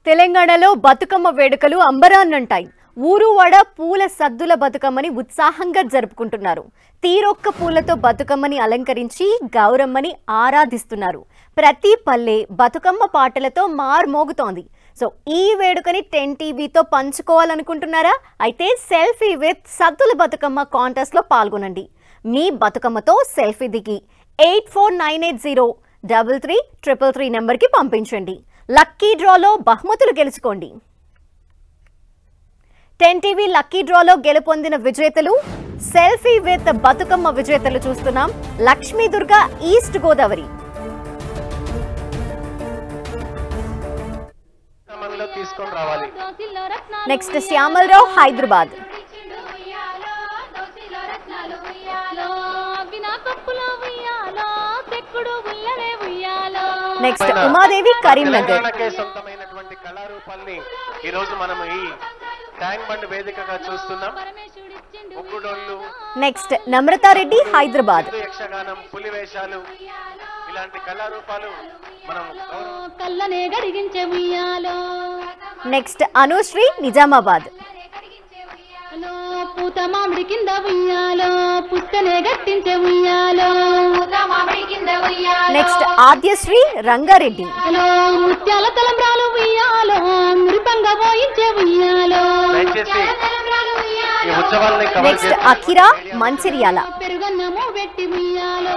తెలంగాణలో బతుకమ్మ వేడుకలు అంబరాన్నంటాయి. ఊరు వాడ పూల సద్దుల బతుకమ్మని ఉత్సాహంగా జరుపుకుంటున్నారు. తీరొక్క పూలతో బతుకమ్మని అలంకరించి గౌరమ్మని ఆరాధిస్తున్నారు. ప్రతి పల్లె బతుకమ్మ పాటలతో మార్మోగుతోంది. సో ఈ వేడుకని 10 టీవీతో పంచుకోవాలనుకుంటున్నారా? అయితే సెల్ఫీ విత్ సద్దుల బతుకమ్మ కాంటెస్ట్లో పాల్గొనండి. మీ బతుకమ్మతో సెల్ఫీ దిగి 8498033333 నెంబర్కి పంపించండి. లక్కీ డ్రాలో బహుమతులు గెలుచుకోండి. 10 టీవీ లక్కీ డ్రాలో గెలుపొందిన విజేతలు సెల్ఫీ విత్ బతుకమ్మ విజేతలు చూస్తున్నాం. Lakshmi Durga east Godavari, next Shyamala Rao Hyderabad, next Uma Devi Karimnagar, next Namratha Reddy Hyderabad, next Anushri Nizamabad, పూత మామిడి కింద ఉయ్యాలో పుస్తనే గట్టించే ఉయ్యాలో, నెక్స్ట్ ఆద్యశ్రీ రంగారెడ్డి, ముత్యాల తలంబ్రాలు ఉయ్యాలో మృపంగా పోయించే ఉయ్యాలో, నెక్స్ట్ అఖిరా మంచిర్యాల, పెరుగన్నము పెట్టి ఉయ్యాలో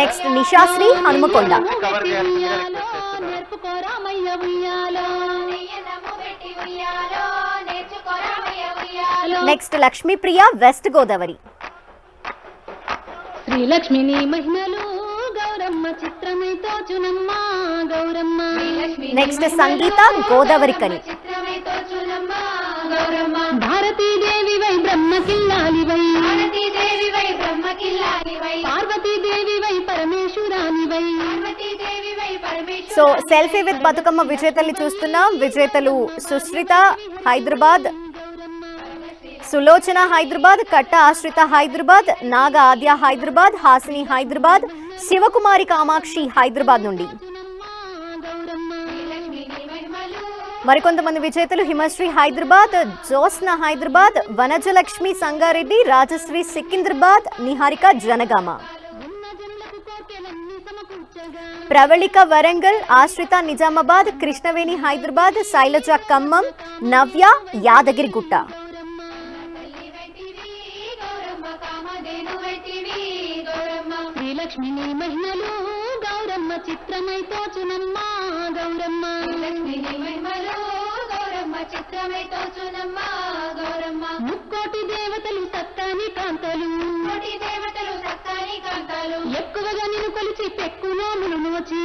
next Nishasri Hanumakonda, next Lakshmi Priya west Godavari, శ్రీలక్ష్మిని మహిమలు గౌరమ్మ చిత్రమైతో చునమ్మ గౌరమ్మ, నెక్స్ట్ సంగీత గోదావరి కని, భారతీదేవి వై బ్రహ్మకిల్లాలి వై, పార్వతీదేవి వై పరమేశ్వరాని వై. సో సెల్ఫీ విత్ బతుకమ్మ విజేతల్ని చూస్తున్నాం. విజేతలు సుశ్రిత హైదరాబాద్, సులోచన హైదరాబాద్, కట్ట ఆశ్రిత హైదరాబాద్, నాగ ఆద్య హైదరాబాద్, హాసిని హైదరాబాద్, శివకుమారి కామాక్షి హైదరాబాద్ నుండి. మరికొంతమంది విజేతలు హిమశ్రీ హైదరాబాద్, జోస్న హైదరాబాద్, వనజలక్ష్మి సంగారెడ్డి, రాజశ్రీ సికింద్రాబాద్, నిహారిక జనగామ, ప్రవళిక వరంగల్, ఆశ్రిత నిజామాబాద్, కృష్ణవేణి హైదరాబాద్, శైలజ ఖమ్మం, నవ్య యాదగిరిగుట్ట. శ్రీలక్ష్మిని మహిమలు గౌరమ్మ చిత్రమైతో చునమ్మ గౌరమ్మ, ముక్కోటి దేవతలు సత్తాని కాంతలు, ఎక్కువగా నిన్ను కొలిచి పెక్కు నోములు నోచి,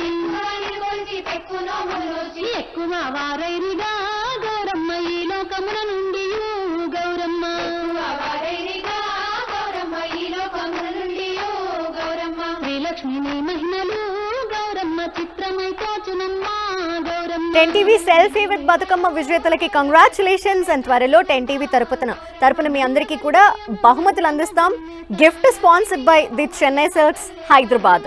ఎక్కువ వారైరిగా గౌరమ్మ ఈ లోకముల నుండి గౌరమ్మ, శ్రీలక్ష్మిని మహిమలు గౌరమ్మ చిత్రమైతో చునమ్మ Gauramma. 10 TV selfie with Bathukamma విజేతలకి కంగ్రాచులేషన్స్. అండ్ త్వరలో 10 టీవీ తరపున మీ అందరికీ కూడా బహుమతులు అందిస్తాం. Gift sponsored by the Chennai silks Hyderabad.